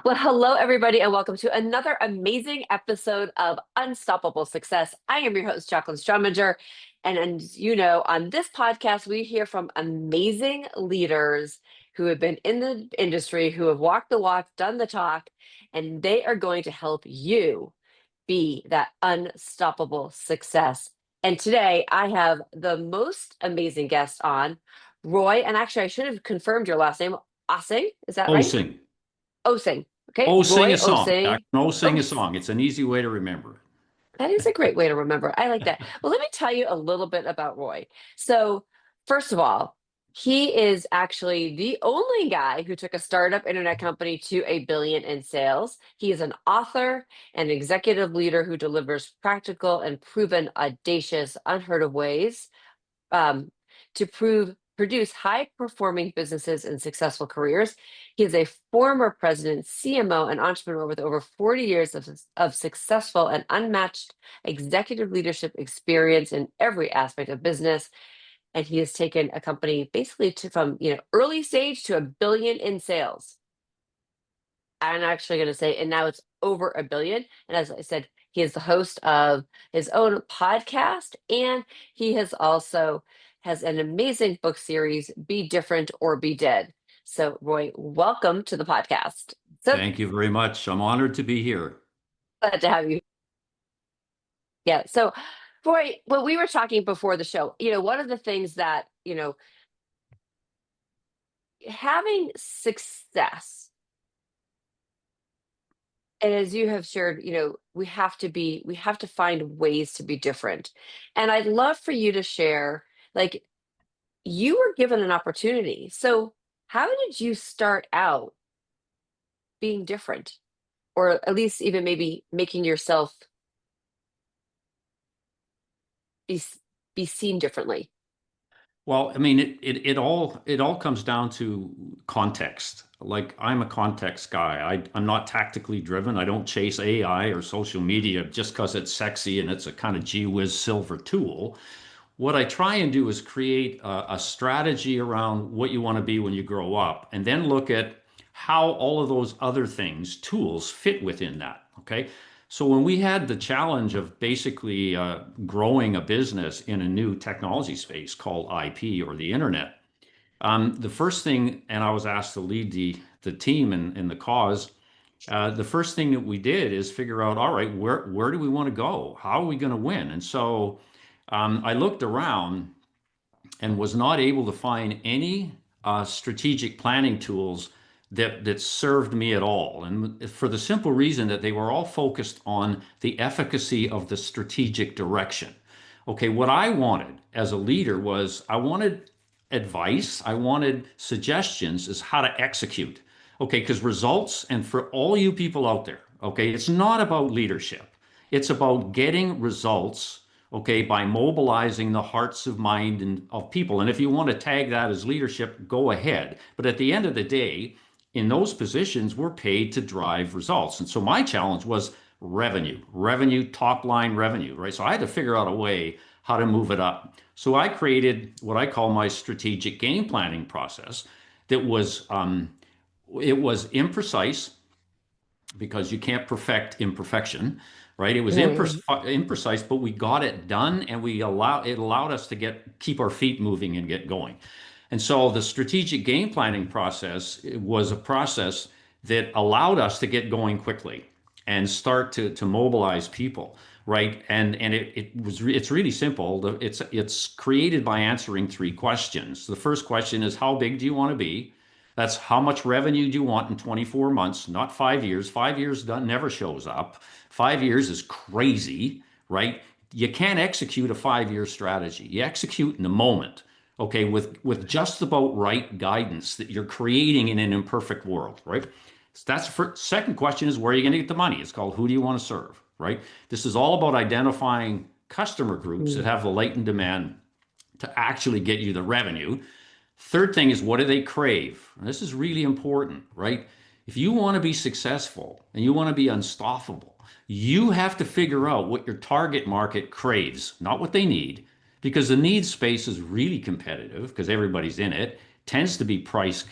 Well, hello, everybody, and welcome to another amazing episode of Unstoppable Success. I am your host, Jacqueline Strominger. And as you know, on this podcast, we hear from amazing leaders who have been in the industry, who have walked the walk, done the talk, and they are going to help you be that unstoppable success. And today I have the most amazing guest on, Roy. And actually, I should have confirmed your last name, Osing. Is that right? Osing. Osing. Okay, Oh, sing Roy a song. I Osing. can oh sing a Os song. It's an easy way to remember. that is a great way to remember. I like that. Well, let me tell you a little bit about Roy. So, first of all, he is actually the only guy who took a startup internet company to a billion in sales. He is an author and executive leader who delivers practical and proven, audacious, unheard of ways um, to produce high performing businesses and successful careers. He is a former president, CMO, and entrepreneur with over 40 years of successful and unmatched executive leadership experience in every aspect of business. And he has taken a company basically from early stage to a billion in sales. I'm actually going to say, and now it's over a billion. And as I said, he is the host of his own podcast, and he has an amazing book series, Be Different or Be Dead. So, Roy, welcome to the podcast. So Thank you very much. I'm honored to be here. glad to have you. Yeah. So, Roy, when we were talking before the show, one of the things that, having success, and as you have shared, we have to find ways to be different. And I'd love for you to share, like, you were given an opportunity. So how did you start out being different? Or at least even maybe making yourself be be seen differently? Well, I mean, it all comes down to context. Like I'm a context guy. I'm not tactically driven. I don't chase AI or social media just because it's sexy and it's a kind of gee whiz silver tool. What I try and do is create a strategy around what you want to be when you grow up, and then look at how all of those other things, tools, fit within that. Okay. So when we had the challenge of basically growing a business in a new technology space called IP or the internet, the first thing, and I was asked to lead the team in the cause. The first thing that we did is figure out, all right, where do we want to go? How are we going to win? And so I looked around and was not able to find any strategic planning tools that served me at all. And for the simple reason that they were all focused on the efficacy of the strategic direction. Okay, what I wanted as a leader was I wanted advice, I wanted suggestions as how to execute. Okay, because results, and for all you people out there, okay, it's not about leadership. It's about getting results, okay, by mobilizing the hearts of mind and of people. And if you want to tag that as leadership, go ahead. But at the end of the day, in those positions, we're paid to drive results. And so my challenge was revenue, top line revenue, right? So I had to figure out a way how to move it up. So I created what I call my strategic game planning process that was it was imprecise because you can't perfect imperfection, right? It was Mm. imprecise, but we got it done, and it allowed us to keep our feet moving and get going. And so the strategic game planning process was a process that allowed us to get going quickly and start to mobilize people, right? And it's really simple. It's created by answering three questions. The first question is, how big do you want to be? That's how much revenue do you want in 24 months, not 5 years. 5 years never shows up. 5 years is crazy, right? You can't execute a 5 year strategy. You execute in the moment, okay, with just about right guidance that you're creating in an imperfect world, right? So that's the first. Second question is, where are you going to get the money? It's called, who do you want to serve, right? This is all about identifying customer groups that Mm. have the latent demand to actually get you the revenue. Third thing is, what do they crave? And this is really important, right? If you want to be successful and you want to be unstoppable, you have to figure out what your target market craves, not what they need, because the needs space is really competitive because everybody's in it, tends to be price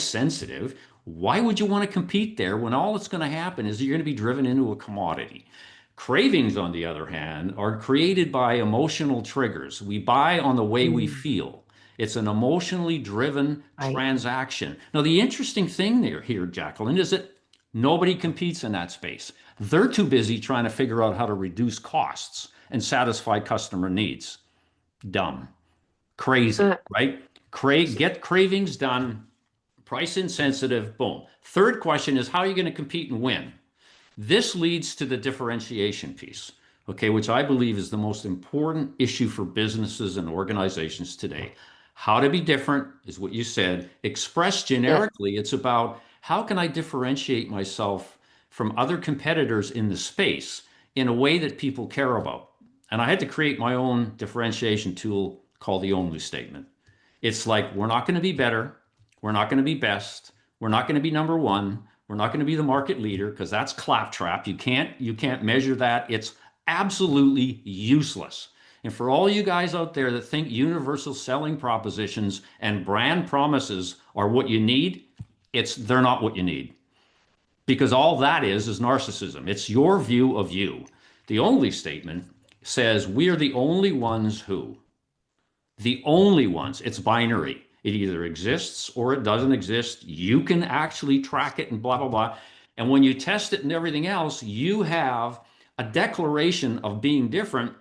sensitive. Why would you want to compete there when all that's going to happen is you're going to be driven into a commodity? Cravings, on the other hand, are created by emotional triggers. We buy on the way we Mm, feel. It's an emotionally driven right. transaction. Now, the interesting thing there here, Jacqueline, is that nobody competes in that space. They're too busy trying to figure out how to reduce costs and satisfy customer needs. Dumb, Uh, crazy, right? Get cravings done, price insensitive, boom. Third question is how are you going to compete and win? This leads to the differentiation piece, okay, which I believe is the most important issue for businesses and organizations today. How to be different is what you said. Expressed yeah. generically, it's about how can I differentiate myself from other competitors in the space in a way that people care about. And I had to create my own differentiation tool called the only statement. It's like, we're not going to be better. We're not going to be best. We're not going to be number one. We're not going to be the market leader because that's claptrap. You can't measure that. It's absolutely useless. And for all you guys out there that think universal selling propositions and brand promises are what you need, they're not what you need. Because all that is narcissism. It's your view of you. The only statement says we are the only ones who. The only ones. It's binary. It either exists or it doesn't exist. You can actually track it and blah, blah, blah. And when you test it and everything else, you have a declaration of being different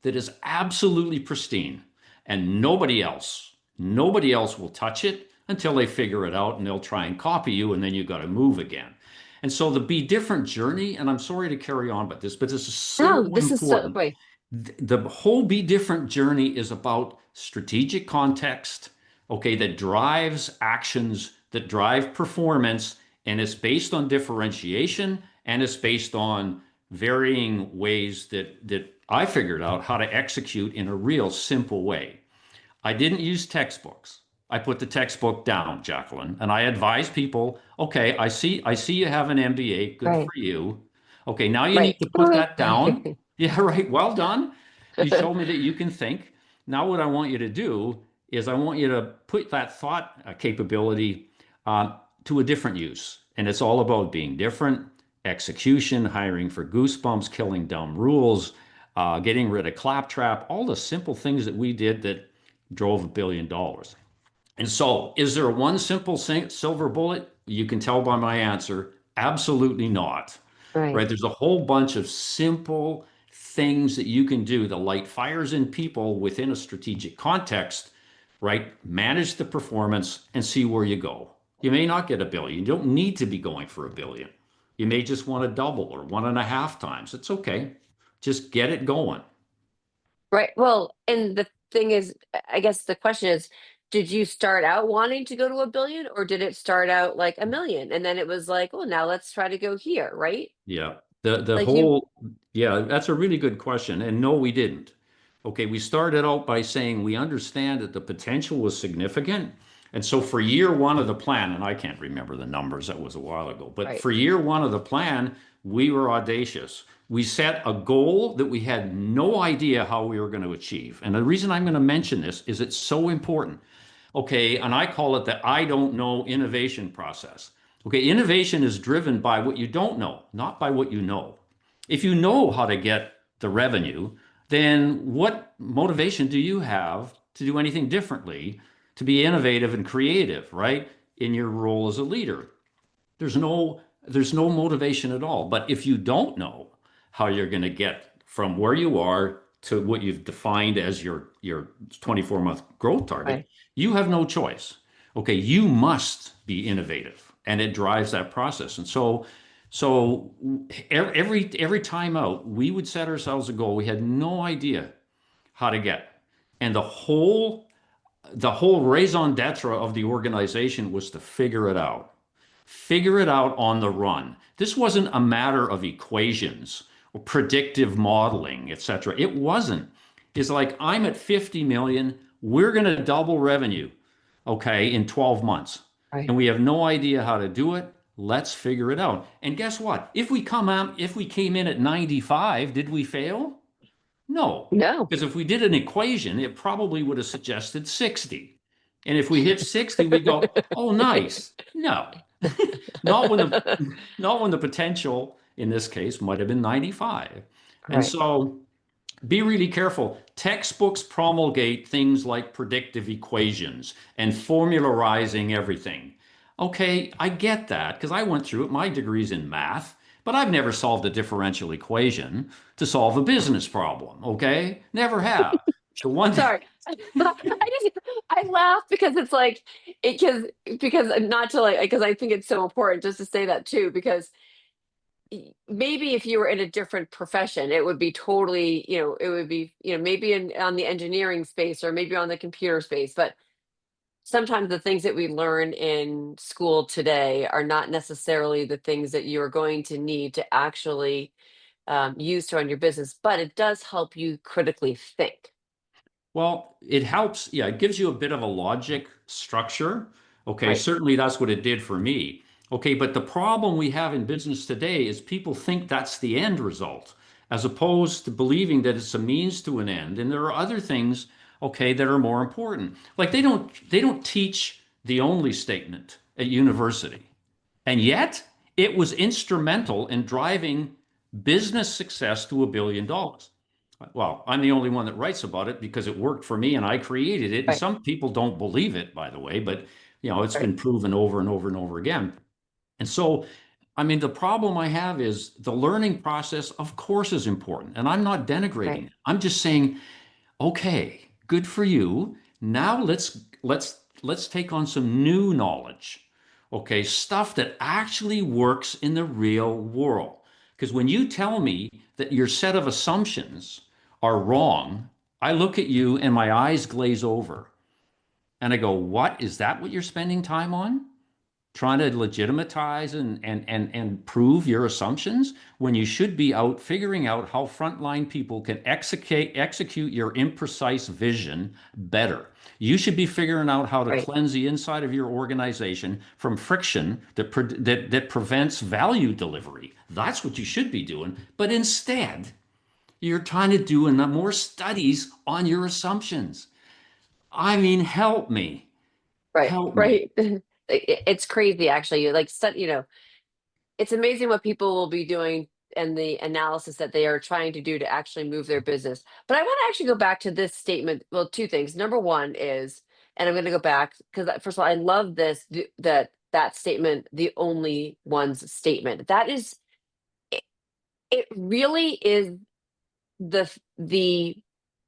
that is absolutely pristine. And nobody else will touch it until they figure it out and they'll try and copy you and then you got to move again. And so the be different journey, and I'm sorry to carry on about this, but this is so No, this is so important. wait. The whole be different journey is about strategic context, okay, that drives actions, that drive performance, and it's based on differentiation and it's based on varying ways that I figured out how to execute in a real simple way. I didn't use textbooks. I put the textbook down, Jacqueline, and I advise people, okay, I see you have an MBA, good for Right. you. Okay, now you need Right. to put that down. Yeah, right. Well done. You showed me that you can think. Now what I want you to do is I want you to put that thought capability to a different use. And it's all about being different, execution, hiring for goosebumps, killing dumb rules, getting rid of claptrap, all the simple things that we did that drove $1 billion. And so, is there one simple silver bullet? You can tell by my answer, absolutely not. Right. Right? There's a whole bunch of simple things that you can do to light fires in people within a strategic context, right? Manage the performance and see where you go. You may not get a billion. You don't need to be going for a billion. You may just want to double or one and a half times. It's okay. Just get it going. Right. Well, and the thing is, I guess the question is, did you start out wanting to go to a billion or did it start out like a million? And then it was like, oh, now let's try to go here, right? Yeah. The Like you, whole yeah, that's a really good question. And no, we didn't. Okay, we started out by saying we understand that the potential was significant. And so for year one of the plan, and I can't remember the numbers, that was a while ago, but right. for year one of the plan, we were audacious. We set a goal that we had no idea how we were going to achieve. And the reason I'm going to mention this is it's so important. Okay, and I call it the I don't know innovation process. Okay, innovation is driven by what you don't know, not by what you know. If you know how to get the revenue, then what motivation do you have to do anything differently, to be innovative and creative, right? In your role as a leader. There's no there's no motivation at all. But if you don't know how you're going to get from where you are to what you've defined as your 24-month growth target, Right. you have no choice. Okay, you must be innovative, and it drives that process. And so every time out, we would set ourselves a goal we had no idea how to get, and the whole raison d'etre of the organization was to figure it out on the run. This wasn't a matter of equations or predictive modeling, etc. It wasn't. It's like I'm at 50 million, we're going to double revenue, okay, in 12 months. Right. And we have no idea how to do it. Let's figure it out. And guess what? If we came in at 95, did we fail? No. No. Because if we did an equation, it probably would have suggested 60. And if we hit 60, we go, oh, nice. No. Not when the not when the potential in this case might have been 95. And Right. so be really careful. Textbooks promulgate things like predictive equations and formularizing everything. Okay, I get that because I went through it. My degree's in math, but I've never solved a differential equation to solve a business problem. Okay, never have. The one, Sorry. I laugh because it's like it because not to like because I think it's so important just to say that too because maybe if you were in a different profession it would be totally, it would be, maybe in on the engineering space or maybe on the computer space, but sometimes the things that we learn in school today are not necessarily the things that you're going to need to actually use to run your business, but it does help you critically think. well, it helps. Yeah, it gives you a bit of a logic structure. Okay, Right. certainly that's what it did for me. Okay, but the problem we have in business today is people think that's the end result, as opposed to believing that it's a means to an end. And there are other things, okay, that are more important. Like they don't teach the only statement at university. And yet, it was instrumental in driving business success to $1 billion. Well, I'm the only one that writes about it because it worked for me and I created it. And Right. some people don't believe it, by the way, but it's Right. been proven over and over and over again. And so, I mean, the problem I have is the learning process, of course, is important. And I'm not denigrating Right. it. I'm just saying, okay, good for you. Now let's take on some new knowledge. Okay, stuff that actually works in the real world. Because when you tell me that your set of assumptions are wrong, I look at you and my eyes glaze over. And I go, "What? Is that what you're spending time on? Trying to legitimatize and prove your assumptions when you should be out figuring out how frontline people can execute your imprecise vision better. You should be figuring out how to Right. cleanse the inside of your organization from friction that prevents value delivery. That's what you should be doing. But instead, you're trying to do more studies on your assumptions. I mean, help me. Right. Help me. Right. It's crazy actually. Like it's amazing what people will be doing and the analysis that they are trying to do to actually move their business. But I want to actually go back to this statement. Well, two things. Number one is, and I'm going to go back because first of all, I love that statement, the only one's statement. That is, it really is the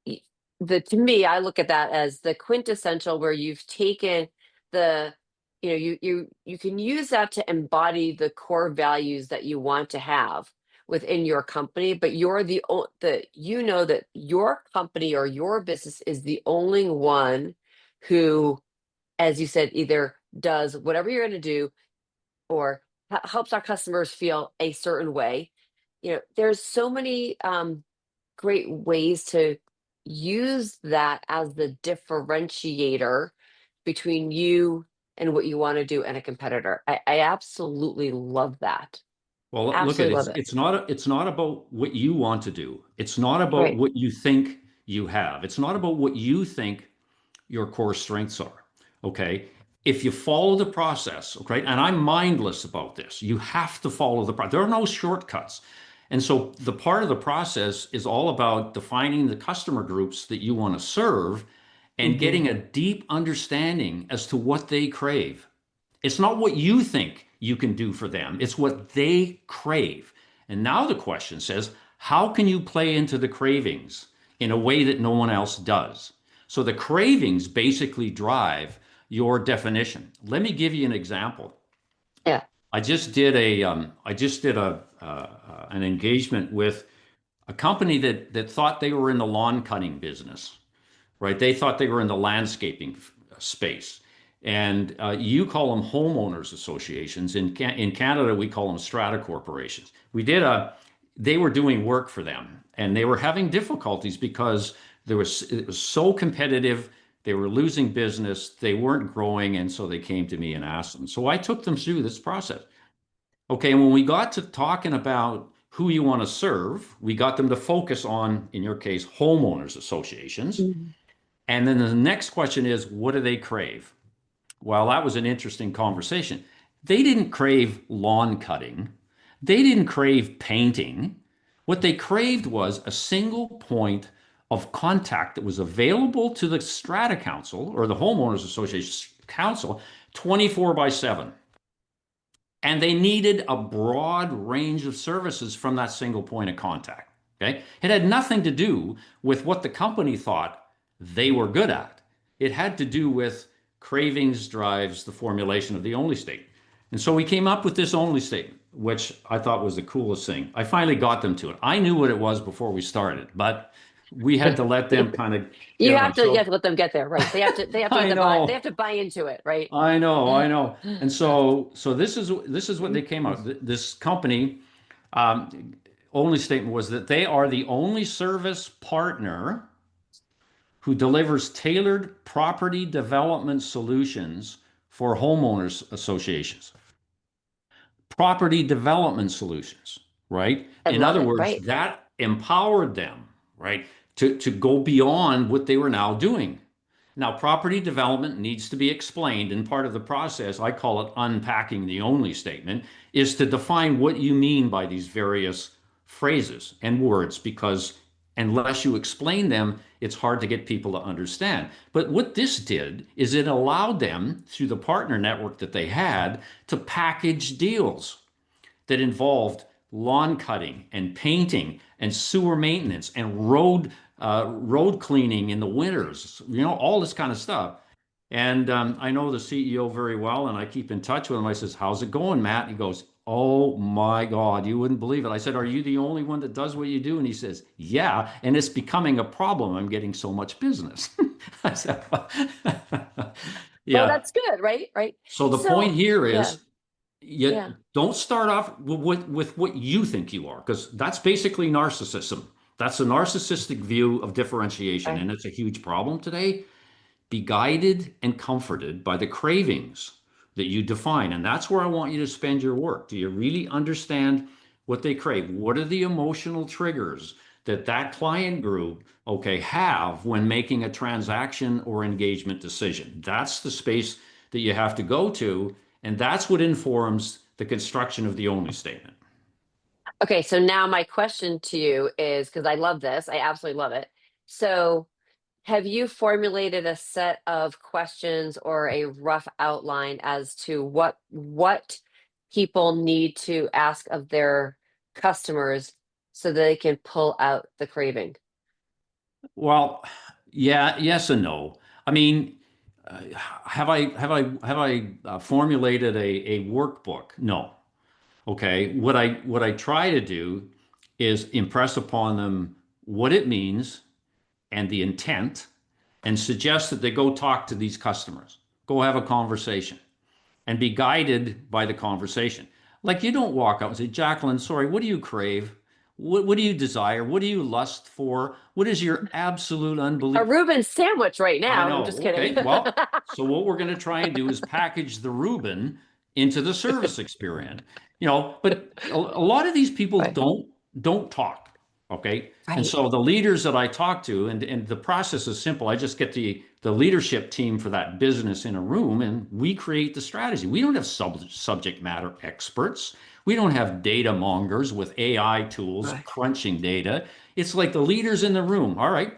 y- to me, I look at that as the quintessential where you've taken the, you can use that to embody the core values that you want to have within your company, but you're that your company or your business is the only one who, as you said, either does whatever you're going to do or helps our customers feel a certain way. There's so many great ways to use that as the differentiator between you and what you want to do and a competitor. I absolutely love that. Well, look at Absolutely it. love it. It's not about what you want to do. It's not about Right. what you think you have. It's not about what you think your core strengths are. Okay. If you follow the process, okay, and I'm mindless about this, you have to follow the process. There are no shortcuts. And so the part of the process is all about defining the customer groups that you want to serve and Hmm. getting a deep understanding as to what they crave. It's not what you think you can do for them, it's what they crave. And now the question says, how can you play into the cravings in a way that no one else does? So the cravings basically drive your definition. Let me give you an example. Yeah. I just did an engagement with a company that thought they were in the lawn cutting business, right? They thought they were in the landscaping space. And you call them homeowners associations. In Canada, we call them strata corporations. They were doing work for them and they were having difficulties because it was so competitive. They were losing business. They weren't growing. And so they came to me and asked them. So I took them through this process. Okay. And when we got to talking about who you want to serve, we got them to focus on, in your case, homeowners associations. Mhm. And then the next question is, what do they crave? Well, that was an interesting conversation. They didn't crave lawn cutting. They didn't crave painting. What they craved was a single point of contact that was available to the strata council or the homeowners association council 24 by 7. And they needed a broad range of services from that single point of contact. Okay. It had nothing to do with what the company thought they were good at. It had to do with cravings drives the formulation of the only state. And so we came up with this only statement, which I thought was the coolest thing. I finally got them to it. I knew what it was before we started, but we had to let them kind of get on. You have So to let them get there, right? They have to get I they know. have to buy into it, right? I know. And so this is what they came out. This company only statement was that they are the only service partner who delivers tailored property development solutions for homeowners associations. Property development solutions, right? I In love other it, words, right? that empowered them, right, to go beyond what they were now doing. Now, property development needs to be explained, and part of the process, I call it unpacking the only statement, is to define what you mean by these various phrases and words, because unless you explain them, it's hard to get people to understand. But what this did is it allowed them, through the partner network that they had, to package deals that involved lawn cutting and painting and sewer maintenance and road cleaning in the winters, all this kind of stuff. And I know the CEO very well, and I keep in touch with him. I says, "How's it going, Matt?" He goes, "Oh my God, you wouldn't believe it." I said, "Are you the only one that does what you do?" And he says, "Yeah, and it's becoming a problem. I'm getting so much business." I said, Well, "Yeah." that's good, right? Right. So the point So, here yeah, is yeah. you don't start off with what you think you are, because that's basically narcissism. That's a narcissistic view of differentiation, Right. and it's a huge problem today. Be guided and comforted by the cravings that you define. And that's where I want you to spend your work. Do you really understand what they crave? What are the emotional triggers that that client group, okay, have when making a transaction or engagement decision? That's the space that you have to go to. And that's what informs the construction of the only statement. Okay, so now my question to you is, because I love this, I absolutely love it. So, have you formulated a set of questions or a rough outline as to what people need to ask of their customers so that they can pull out the craving? Well, yeah, yes and no. I mean, have I formulated a workbook? No. Okay. What I try to do is impress upon them what it means and the intent, and suggest that they go talk to these customers, go have a conversation, and be guided by the conversation. Like, you don't walk out and say, "Jacqueline, sorry, what do you crave? What do you desire? What do you lust for? What is your absolute A unbelief?" Reuben sandwich right I now. I'm just know. kidding. Okay. Well, so what we're going to try and do is package the Reuben into the service experience. But a lot of these people Right. don't talk. Okay. And Right. so the leaders that I talk to, and the process is simple. I just get the leadership team for that business in a room, and we create the strategy. We don't have subject matter experts. We don't have data mongers with AI tools Right. crunching data. It's like the leaders in the room. All right,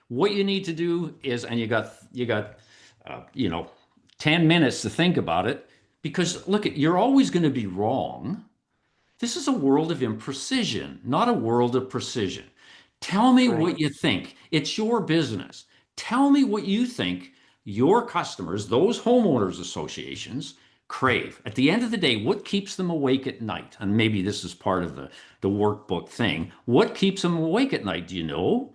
what you need to do is, and you got, uh, you know, 10 minutes to think about it, because look, you're always going to be wrong. This is a world of imprecision, not a world of precision. Tell me Right. what you think. It's your business. Tell me what you think your customers, those homeowners associations, crave. At the end of the day, what keeps them awake at night? And maybe this is part of the workbook thing. What keeps them awake at night? Do you know?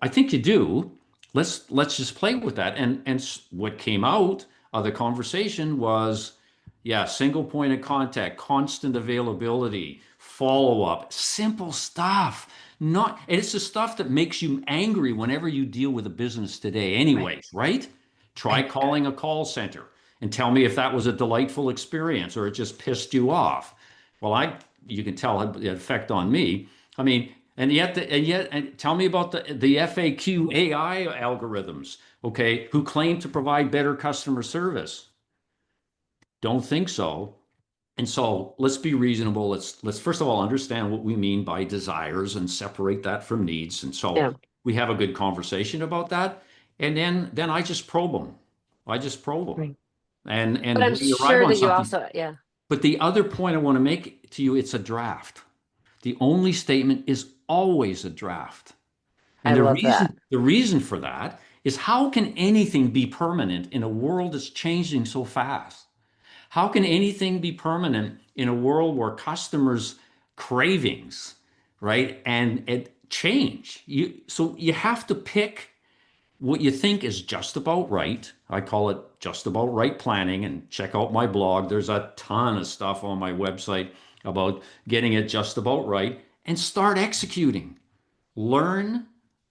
I think you do. Let's just play with that. And what came out of the conversation was, yeah, single point of contact, constant availability, follow up, simple stuff. Not, and it's the stuff that makes you angry whenever you deal with a business today, Right. anyways, right? Try Right. calling a call center and tell me if that was a delightful experience or it just pissed you off. Well, you can tell the effect on me. I mean, and tell me about the FAQ AI algorithms, okay, who claim to provide better customer service. Don't think so. And so let's be reasonable. Let's first of all understand what we mean by desires and separate that from needs. And so Yeah. we have a good conversation about that. And then I just probe them. I just probe them. Right. But And I'm we arrive sure on that you something. also, yeah, But the other point I want to make to you, it's a draft. The only statement is always a draft. I And love that. the reason for that is how can anything be permanent in a world that's changing so fast? How can anything be permanent in a world where customers' cravings, right, and it change? So you have to pick what you think is just about right. I call it just about right planning, and check out my blog. There's a ton of stuff on my website about getting it just about right and start executing. Learn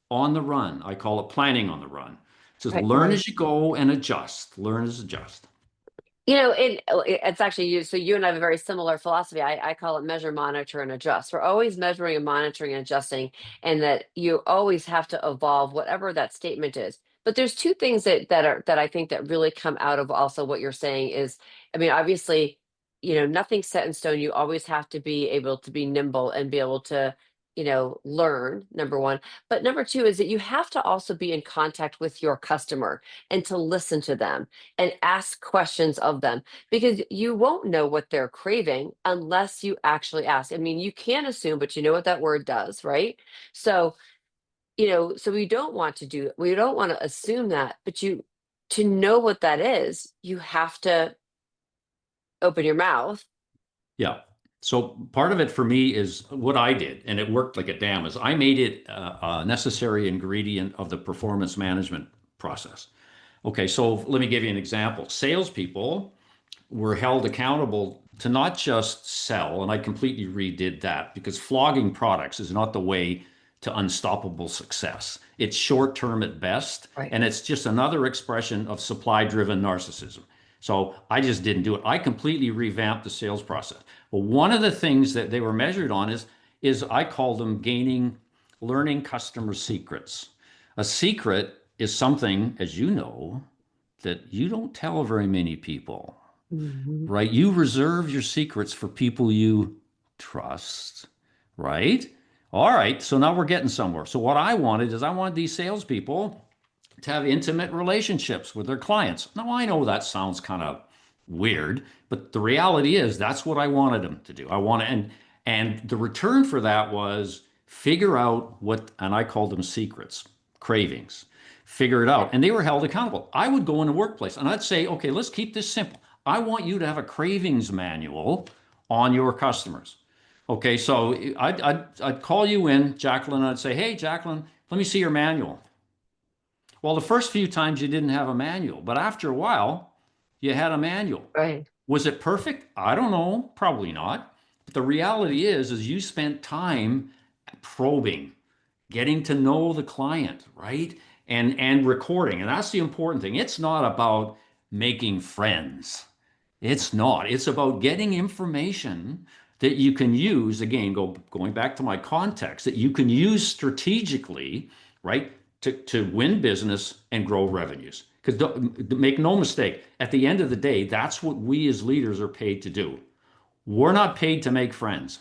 on the run. I call it planning on the run. It says Right, learn right. as you go and adjust. Learn as adjust. It's actually you. So you and I have a very similar philosophy. I call it measure, monitor, and adjust. We're always measuring and monitoring and adjusting, and that you always have to evolve whatever that statement is. But there's two things that I think that really come out of also what you're saying is, I mean, obviously, nothing's set in stone. You always have to be able to be nimble and be able to, learn, number one. But number two is that you have to also be in contact with your customer and to listen to them and ask questions of them because you won't know what they're craving unless you actually ask. I mean, you can assume, but you know what that word does, right? So, so we don't want to assume that, but to know what that is, you have to open your mouth. Yeah. So part of it for me is what I did, and it worked like a damn, is I made it a necessary ingredient of the performance management process. Okay, so let me give you an example. Salespeople were held accountable to not just sell, and I completely redid that because flogging products is not the way to unstoppable success. It's short term at best, Right. and it's just another expression of supply driven narcissism. So I just didn't do it. I completely revamped the sales process. But one of the things that they were measured on is I call them learning customer secrets. A secret is something, as you know, that you don't tell very many people, Mhm. right? You reserve your secrets for people you trust, right? All right, so now we're getting somewhere. So what I wanted these salespeople to have intimate relationships with their clients. Now I know that sounds kind of weird, but the reality is that's what I wanted them to do. I want to, and the return for that was figure out what, and I called them secrets, cravings. Figure it out. And they were held accountable. I would go in the workplace and I'd say, okay, let's keep this simple. I want you to have a cravings manual on your customers. Okay, so I'd call you in, Jacqueline, and I'd say, hey, Jacqueline, let me see your manual. Well, the first few times you didn't have a manual, but after a while, you had a manual. Right. Was it perfect? I don't know, probably not. But the reality is you spent time probing, getting to know the client, right? And recording. And that's the important thing. It's not about making friends. It's not. It's about getting information that you can use, again, going back to my context, that you can use strategically, right, to win business and grow revenues. Because make no mistake, at the end of the day, that's what we as leaders are paid to do. We're not paid to make friends.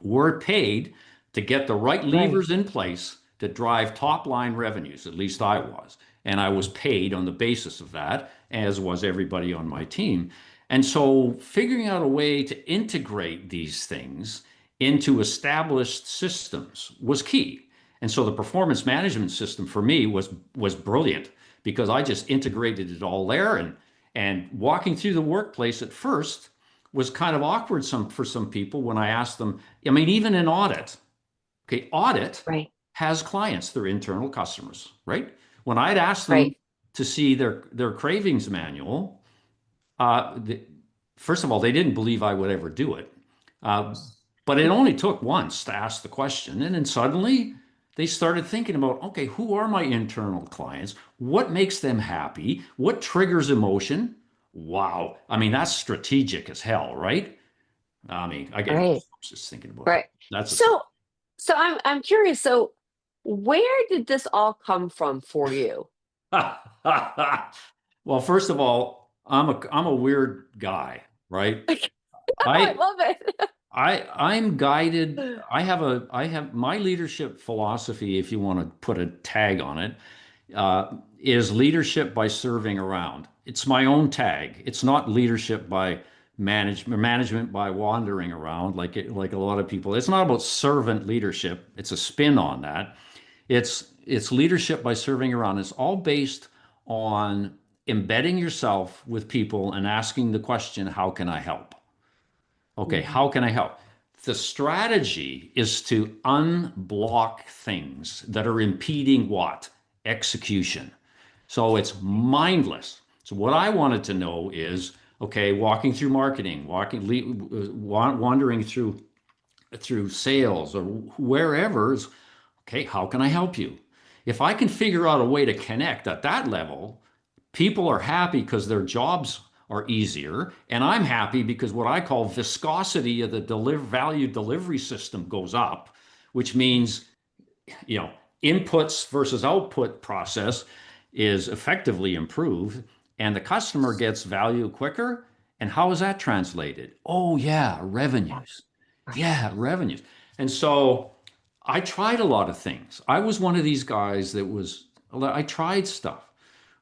We're paid to get the right Right. levers in place to drive top line revenues. At least I was. And I was paid on the basis of that, as was everybody on my team. And so figuring out a way to integrate these things into established systems was key. And so the performance management system for me was brilliant because I just integrated it all there, and walking through the workplace at first was kind of awkward for some people when I asked them. I mean, even in audit, okay, audit Right. has clients, their internal customers, right? When I'd asked them Right. to see their cravings manual, the, first of all, they didn't believe I would ever do it. Uh, but it only took once to ask the question. And then suddenly they started thinking about, okay, who are my internal clients? What makes them happy? What triggers emotion? Wow. I mean, that's strategic as hell, right? I mean, I get Right. goosebumps just thinking about that. Right. That's a So I'm curious. So where did this all come from for you? well, first of all, I'm a weird guy, right? Oh, I I love it. I'm guided. I have my leadership philosophy, if you want to put a tag on it, is leadership by serving around. It's my own tag. It's not leadership by management by wandering around like a lot of people. It's not about servant leadership. It's a spin on that. It's leadership by serving around. It's all based on embedding yourself with people and asking the question, how can I help? Okay, Mhm. how can I help? The strategy is to unblock things that are impeding what? Execution. So it's mindless. So what I wanted to know is, okay, walking through marketing, wandering through sales or wherever, okay, how can I help you? If I can figure out a way to connect at that level, people are happy because their jobs are easier, and I'm happy because what I call viscosity of the value delivery system goes up, which means, you know, inputs versus output process is effectively improved, and the customer gets value quicker. And how is that translated? Oh yeah, Yeah, revenues. right, Yeah, revenues. And so I tried a lot of things. I was one of these guys I tried stuff,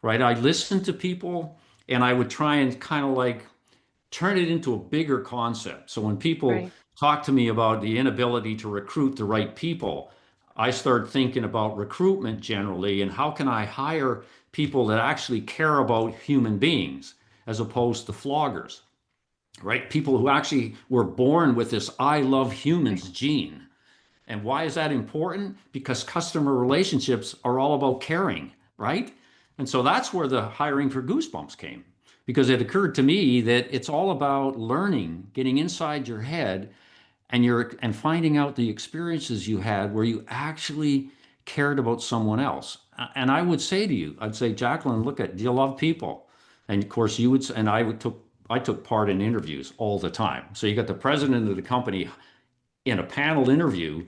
right? I listened to people and I would try and kind of like turn it into a bigger concept. So when people right, talk to me about the inability to recruit the right people, I start thinking about recruitment generally and how can I hire people that actually care about human beings as opposed to floggers, right? People who actually were born with this I love right, humans gene. And why is that important? Because customer relationships are all about caring, right? And so that's where the hiring for Goosebumps came, because it occurred to me that it's all about learning, getting inside your head and finding out the experiences you had where you actually cared about someone else. And I would say to you, I'd say, Jacqueline, look at, do you love people? And of course you would, and I took part in interviews all the time. So you got the president of the company in a panel interview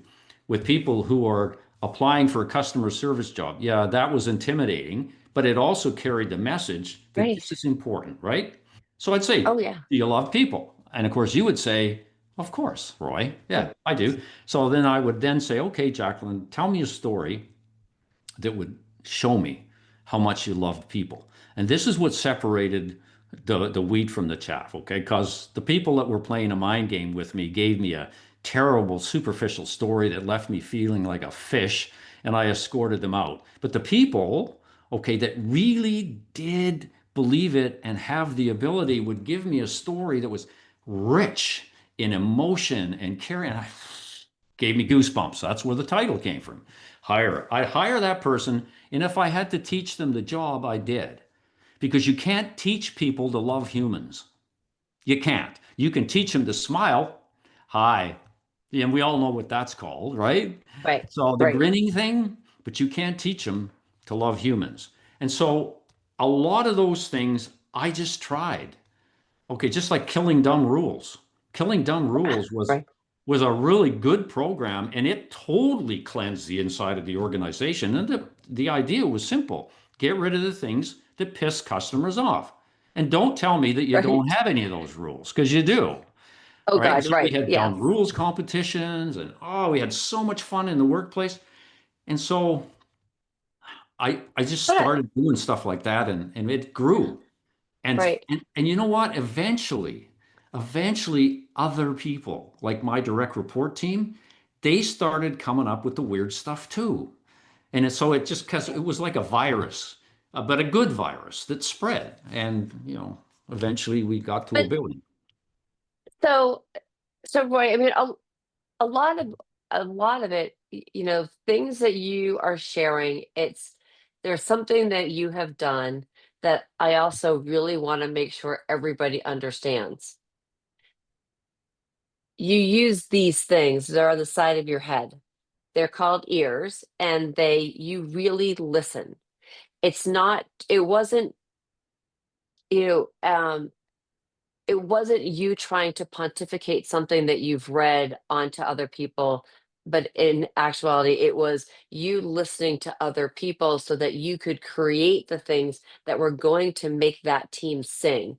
with people who are applying for a customer service job. Yeah, that was intimidating, but it also carried the message that right. this is important, right? So I'd say, Oh, yeah. do you love people? And of course, you would say, of course, Roy. Yeah, I do. So then I would then say, okay, Jacqueline, tell me a story that would show me how much you loved people. And this is what separated the wheat from the chaff, okay? Because the people that were playing a mind game with me gave me a terrible, superficial story that left me feeling like a fish, and I escorted them out. But the people, okay, that really did believe it and have the ability would give me a story that was rich in emotion and caring. And I gave me goosebumps. That's where the title came from. I hire that person, and if I had to teach them the job, I did. Because you can't teach people to love humans. You can't. You can teach them to smile. Hi. And we all know what that's called, right? Right, So the right. grinning thing, but you can't teach them to love humans. And so a lot of those things I just tried. Okay, just like Killing Dumb Rules. Killing Dumb Rules Right. was a really good program, and it totally cleansed the inside of the organization. And the idea was simple: get rid of the things that piss customers off. And don't tell me that you don't Right. have any of those rules, because you do, Oh, right? And God. so we Right. had Yeah. dumb rules competitions, and oh, we had so much fun in the workplace. And so I just But, started doing stuff like that, and it grew. right. And you know what? Eventually, other people, like my direct report team, they started coming up with the weird stuff too. So it just because it was like a virus, but a good virus that spread. And eventually we got to a But billion. so, so Roy, I mean, a lot of it, things that you are sharing, there's something that you have done that I also really want to make sure everybody understands. You use these things, they're on the side of your head. They're called ears, and you really listen. It wasn't, you know, it wasn't you trying to pontificate something that you've read onto other people. but in actuality, it was you listening to other people so that you could create the things that were going to make that team sing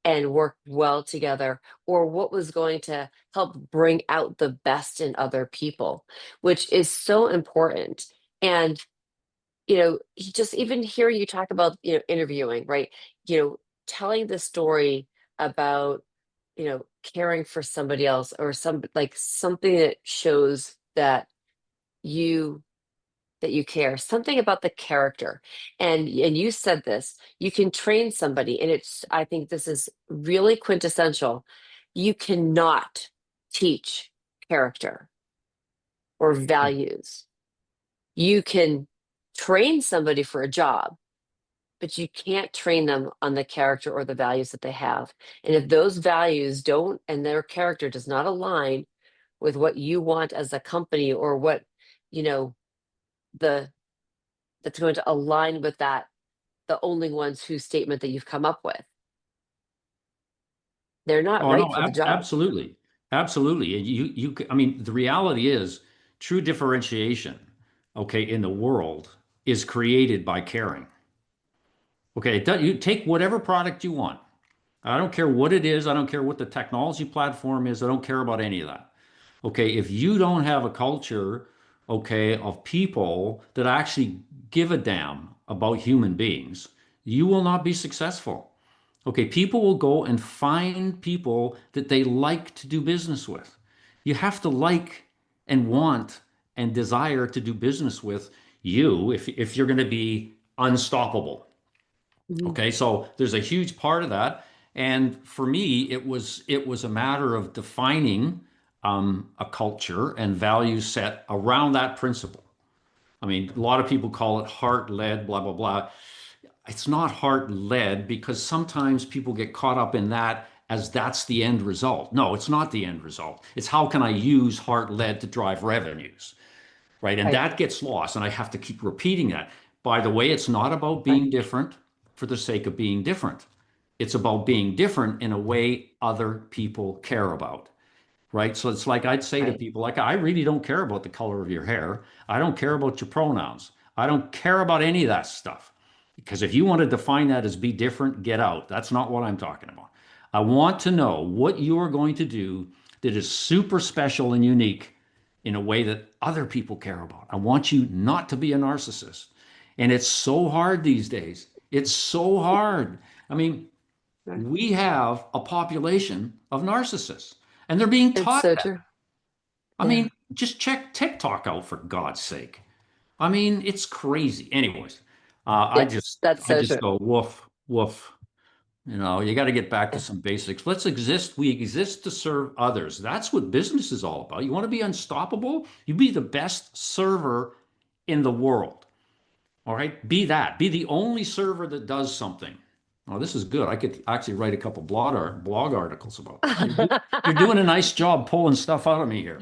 and work well together, or what was going to help bring out the best in other people, which is so important. And just even hearing you talk about, interviewing, right? Telling the story about, caring for somebody else, or something that shows you that you care, something about the character. And you said this, you can train somebody, and I think this is really quintessential. You cannot teach character or values. You can train somebody for a job, but you can't train them on the character or the values that they have. And if those values don't, and their character does not align with what you want as a company, or what, you know, the that's going to align with that, the only ones whose statement that you've come up with, they're not Oh right no, for the job. absolutely, absolutely. And I mean, the reality is, true differentiation, okay, in the world is created by caring. Okay, you take whatever product you want. I don't care what it is. I don't care what the technology platform is. I don't care about any of that. Okay, if you don't have a culture, okay, of people that actually give a damn about human beings, you will not be successful. Okay, people will go and find people that they like to do business with. You have to like and want and desire to do business with you if you're going to be unstoppable. Mhm. Okay, so there's a huge part of that. And for me, it was a matter of defining a culture and value set around that principle. I mean, a lot of people call it heart led, blah, blah, blah. It's not heart led because sometimes people get caught up in that as that's the end result. No, it's not the end result. It's how can I use heart led to drive revenues, right? And Right, that gets lost. And I have to keep repeating that. By the way, it's not about right, being different for the sake of being different. It's about being different in a way other people care about, right? So it's like I'd say to right. people, like, I really don't care about the color of your hair. I don't care about your pronouns. I don't care about any of that stuff. Because if you want to define that as be different, get out. That's not what I'm talking about. I want to know what you are going to do that is super special and unique in a way that other people care about. I want you not to be a narcissist. And it's so hard these days. It's so hard. I mean, Right. we have a population of narcissists and they're being It's taught so that. true. I Yeah. mean, just check TikTok out for God's sake. I mean, it's crazy. Anyways, Yes, that's I so just true. go woof, woof. You got to get back to some basics. Let's exist. We exist to serve others. That's what business is all about. You want to be unstoppable? You be the best server in the world. All right? Be that. Be the only server that does something. Oh, this is good. I could actually write a couple blog articles about this. You're doing a nice job pulling stuff out of me here.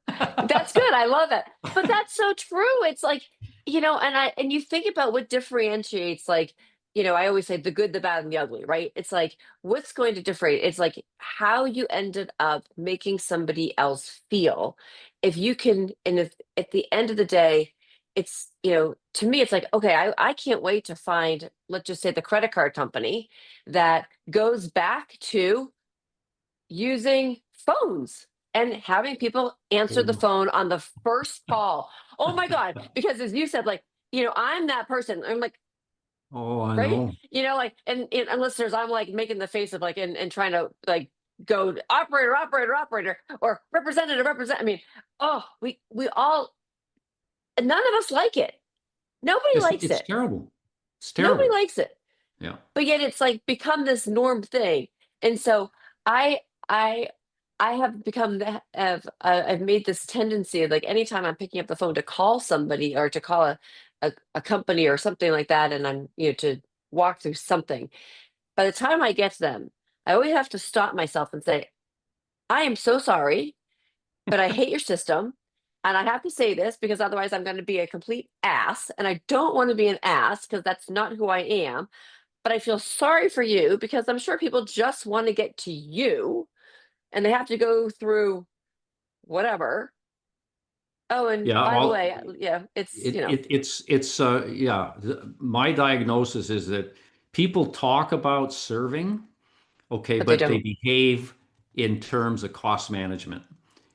That's good. I love it. But that's so true. It's like, and you think about what differentiates, like, I always say the good, the bad, and the ugly, right? It's like what's going to differentiate. It's like how you ended up making somebody else feel. If you can, and if at the end of the day, it's, to me, it's like, okay, I can't wait to find, let's just say, the credit card company that goes back to using phones and having people answer the Oh, phone on the first call. Oh my God. Because as you said, like, I'm that person. I'm like, oh, I right? know. Like, and listeners, I'm like making the face of like, and trying to like go operator, operator, operator, or representative, represent. I mean, oh, we all, none of us like it. Nobody likes It's it. terrible. It's Nobody terrible. likes it. Yeah. But yet it's like become this norm thing. And so i i I have become I've made this tendency of like anytime I'm picking up the phone to call somebody, or to call a company or something like that, and I'm, to walk through something, by the time I get to them, I always have to stop myself and say, I am so sorry, but I hate your system, and I have to say this because otherwise I'm going to be a complete ass, and I don't want to be an ass because that's not who I am. But I feel sorry for you because I'm sure people just want to get to you, and they have to go through whatever. Oh, and Yeah, by the all way, yeah, it's, it's yeah. My diagnosis is that people talk about serving, okay, but they but they don't. behave in terms of cost management.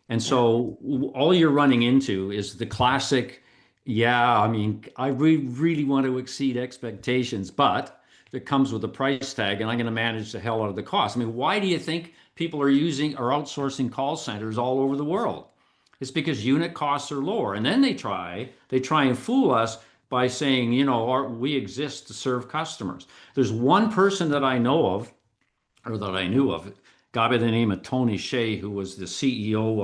And Yeah. so all you're running into is the classic, yeah, I mean, really want to exceed expectations, but it comes with a price tag, and I'm going to manage the hell out of the cost. I mean, why do you think people are using or outsourcing call centers all over the world? It's because unit costs are lower. And then they try and fool us by saying, we exist to serve customers. There's one person that I know of, or that I knew of, a guy by the name of Tony Shea, who was the CEO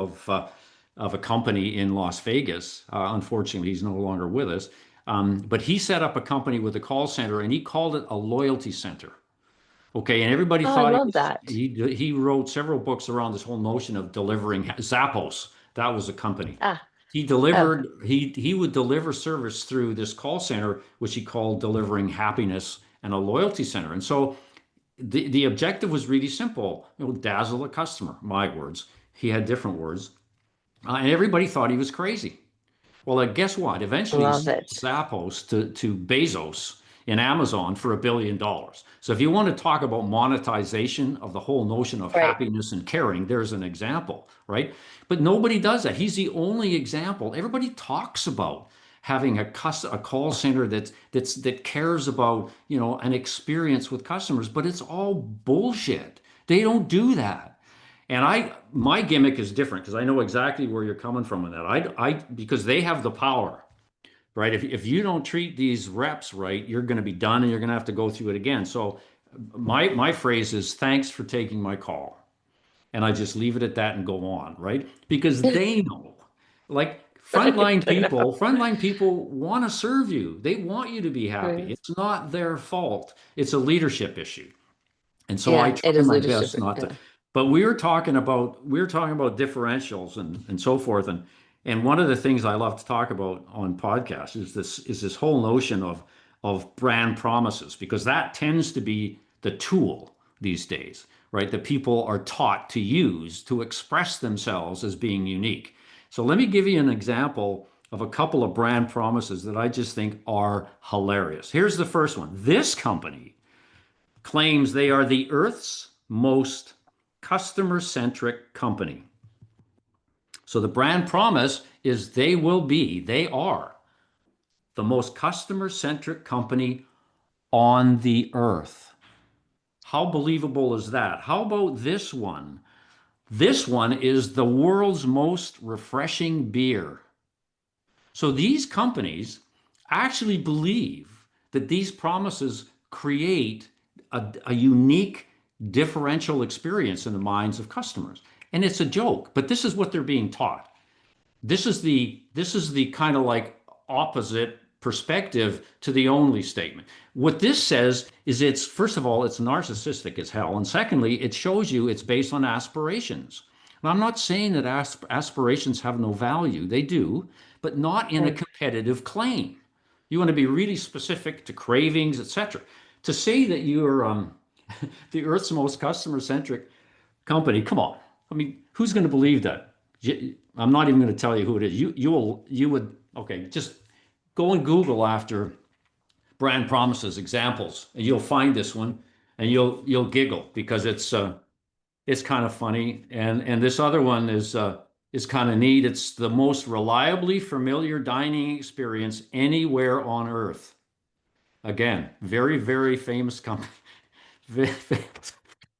of a company in Las Vegas. Unfortunately, he's no longer with us. But he set up a company with a call center, and he called it a loyalty center. Okay, and everybody Oh, I thought love that. he wrote several books around this whole notion of delivering Zappos. That was a company. Ah, He oh, delivered he would deliver service through this call center, which he called delivering happiness and a loyalty center. And so the objective was really simple. Dazzle a customer. My words. He had different words, and everybody thought he was crazy. Well, guess what? Eventually, he love sold it. Zappos to Bezos in Amazon for $1 billion. So, if you want to talk about monetization of the whole notion of Right. happiness and caring, there's an example, right? But nobody does that. He's the only example. Everybody talks about having a call center that cares about an experience with customers, but it's all bullshit. They don't do that. And my gimmick is different because I know exactly where you're coming from in that. Because they have the power, right? If you don't treat these reps right, you're going to be done and you're going to have to go through it again. So my phrase is thanks for taking my call. And I just leave it at that and go on, right? Because they know. Like I know. frontline people want to serve you. They want you to be happy. Right. It's not their fault. It's a leadership issue. And so I Yeah, it try is my leadership. best not to. Yeah. But we were talking about differentials and so forth. And one of the things I love to talk about on podcasts is this whole notion of brand promises, because that tends to be the tool these days, right? That people are taught to use to express themselves as being unique. So let me give you an example of a couple of brand promises that I just think are hilarious. Here's the first one. This company claims they are the Earth's most customer centric company. So the brand promise is they are the most customer centric company on the earth. How believable is that? How about this one? This one is the world's most refreshing beer. So these companies actually believe that these promises create a unique differential experience in the minds of customers. And it's a joke, but this is what they're being taught. This is the kind of like opposite perspective to the only statement. What this says is it's first of all, it's narcissistic as hell. And secondly, it shows you it's based on aspirations. And I'm not saying that aspirations have no value. They do, but not in a Right. competitive claim. You want to be really specific to cravings, etc. To say that you're the Earth's most customer-centric company, come on. I mean, who's going to believe that? I'm not even going to tell you who it is. You would okay, just go and Google after brand promises examples, and you'll find this one, and you'll giggle because it's kind of funny, and this other one is kind of neat. It's the most reliably familiar dining experience anywhere on Earth. Again, very, very famous company.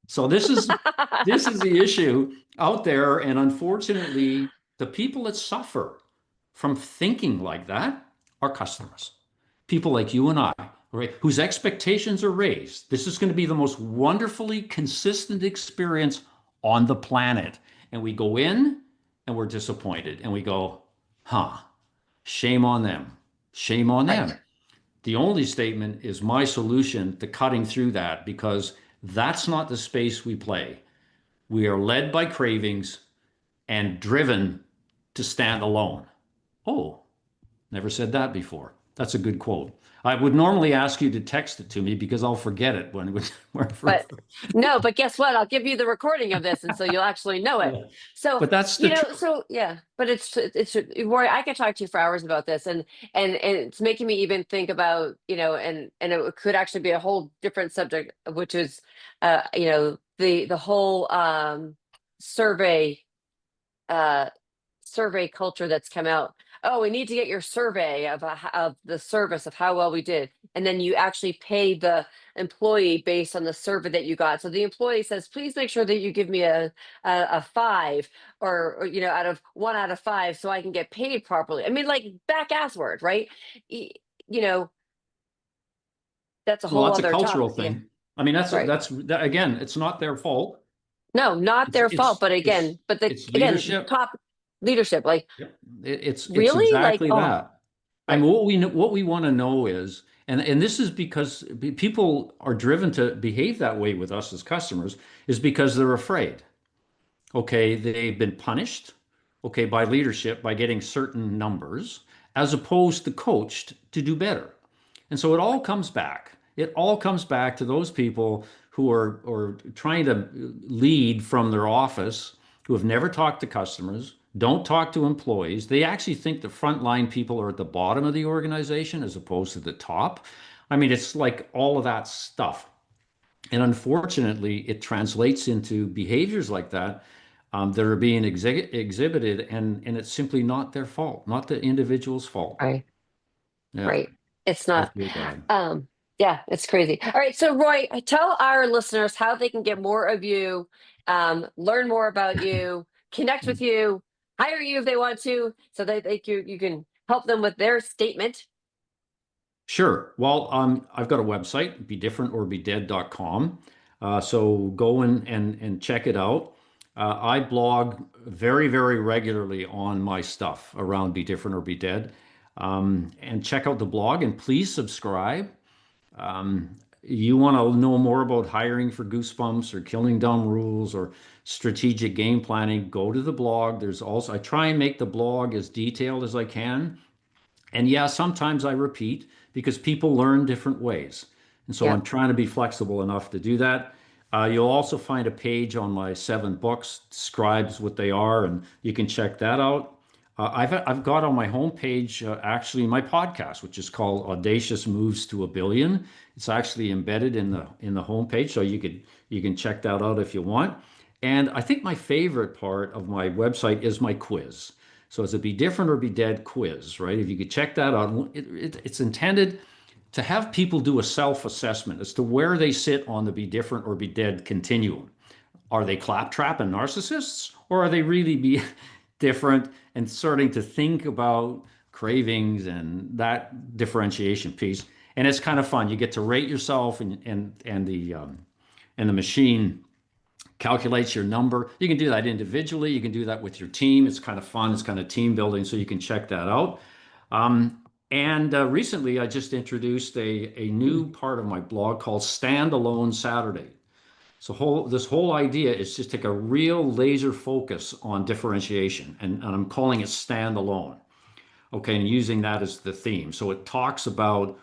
So this is the issue out there, and unfortunately, the people that suffer from thinking like that are customers. People like you and I, right, whose expectations are raised. This is going to be the most wonderfully consistent experience on the planet. And we go in and we're disappointed and we go, huh, shame on them. Shame on them. Right. The only statement is my solution to cutting through that, because that's not the space we play. We are led by cravings and driven to stand alone. Oh, never said that before. That's a good quote. I would normally ask you to text it to me because I'll forget it when But no, but guess what? I'll give you the recording of this, and so you'll actually know it. yeah. So, But that's the truth. so yeah, but it's Roy, I could talk to you for hours about this, and it's making me even think about, and it could actually be a whole different subject, which is the whole survey uh survey culture that's come out. Oh, we need to get your survey of the service of how well we did, and then you actually pay the employee based on the survey that you got. So the employee says, "Please make sure that you give me a five, or out of 1 out of 5, so I can get paid properly." I mean, like back ass word, right? Y- You know, that's a Well, whole that's a other cultural topic. Yeah, thing. I mean, right. again, it's not their fault. No, not It's their fault, it's but it's again, it's again, leadership. top leadership, like Yep. It's really, like, exactly oh, that. I right, mean, what we want to know is, and this is because people are driven to behave that way with us as customers, is because they're afraid. Okay, they've been punished, okay, by leadership by getting certain numbers, as opposed to coached to do better. And so it all comes back. It all comes back to those people who are trying to lead from their office, who have never talked to customers, don't talk to employees. They actually think the frontline people are at the bottom of the organization as opposed to the top. I mean, it's like all of that stuff. And unfortunately, it translates into behaviors like that that are being exhibited, and it's simply not their fault, not the individual's fault. right, Yeah, right. It's I not. feel bad. Um, yeah, it's crazy. All right, so Roy, tell our listeners how they can get more of you, learn more about you, connect with you, hire you if they want to, so that you can help them with their statement. Sure. Well, I've got a website, bedifferentorbedead.com. So go and check it out. I blog very, very regularly on my stuff around Be Different or Be Dead. And check out the blog and please subscribe. You want to know more about hiring for Goosebumps or killing dumb rules or strategic game planning, go to the blog. There's also, I try and make the blog as detailed as I can. And yeah, sometimes I repeat because people learn different ways. And so Yeah, I'm trying to be flexible enough to do that. You'll also find a page on my 7 books, describes what they are, and you can check that out. I've got on my homepage actually my podcast, which is called Audacious Moves to a Billion. It's actually embedded in the homepage, so you can check that out if you want. And I think my favorite part of my website is my quiz. So it's a Be Different or Be Dead quiz, right? If you could check that out, it's intended to have people do a self-assessment as to where they sit on the Be Different or Be Dead continuum. Are they claptrap and narcissists, or are they really be different and starting to think about cravings and that differentiation piece? And it's kind of fun. You get to rate yourself, and the machine calculates your number. You can do that individually. You can do that with your team. It's kind of fun. It's kind of team building. So you can check that out. And recently, I just introduced a new part of my blog called Standalone Saturday. So this whole idea is just take a real laser focus on differentiation, and I'm calling it standalone. Okay, and using that as the theme. So it talks about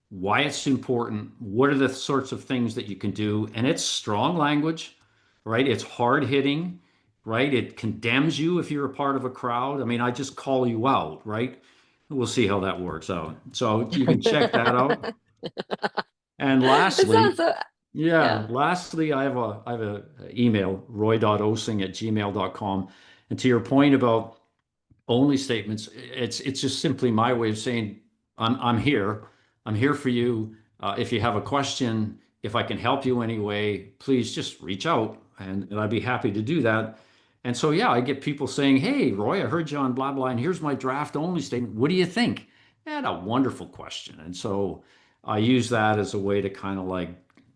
why it's important, what are the sorts of things that you can do, and it's strong language, right? It's hard hitting, right? It condemns you if you're a part of a crowd. I mean, I just call you out, right? We'll see how that works out. So you can check that out. it And sounds lastly, so. yeah, Yeah, lastly, I have a email, roy.osing@gmail.com. And to your point about only statements, it's just simply my way of saying I'm here. I'm here for you. If you have a question, if I can help you anyway, please just reach out, and I'd be happy to do that. And so yeah, I get people saying, "Hey, Roy, I heard you on blah blah, and here's my draft only statement. What do you think?" And a wonderful question. And so I use that as a way to kind of like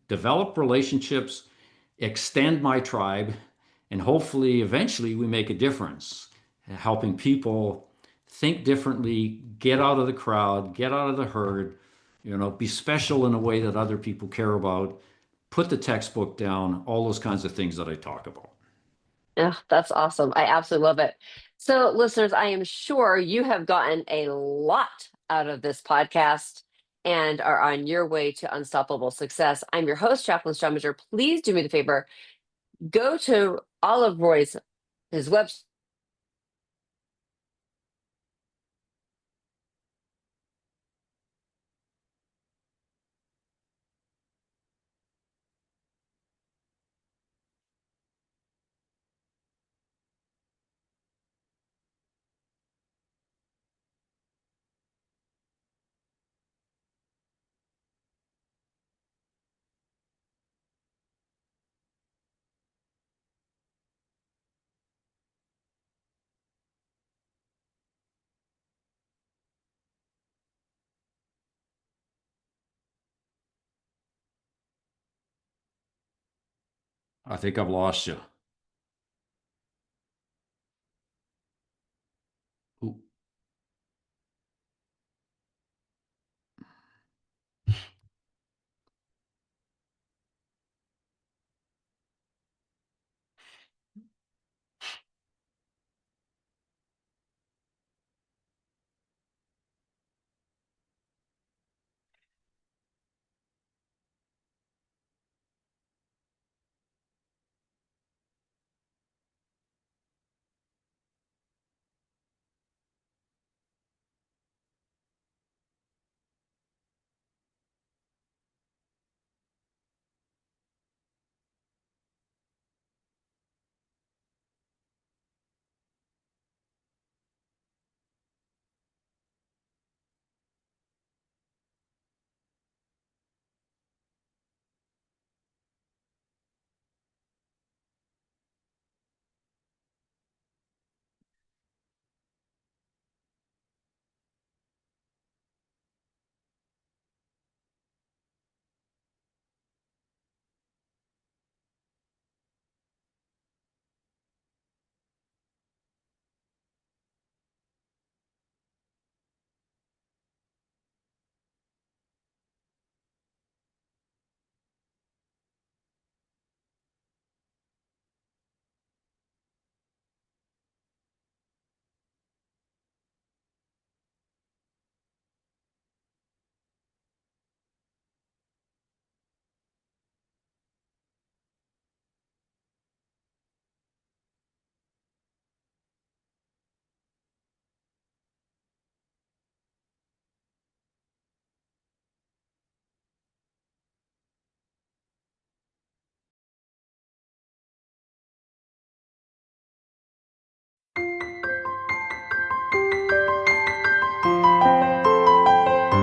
develop relationships, extend my tribe, and hopefully eventually we make a difference, helping people think differently, get out of the crowd, get out of the herd, be special in a way that other people care about, put the textbook down, all those kinds of things that I talk about. yeah, that's awesome. I absolutely love it. So, listeners, I am sure you have gotten a lot out of this podcast and are on your way to unstoppable success. I'm your host, Jacqueline Strominger. Please do me the favor, go to all of Roy's his website. I think I've lost you.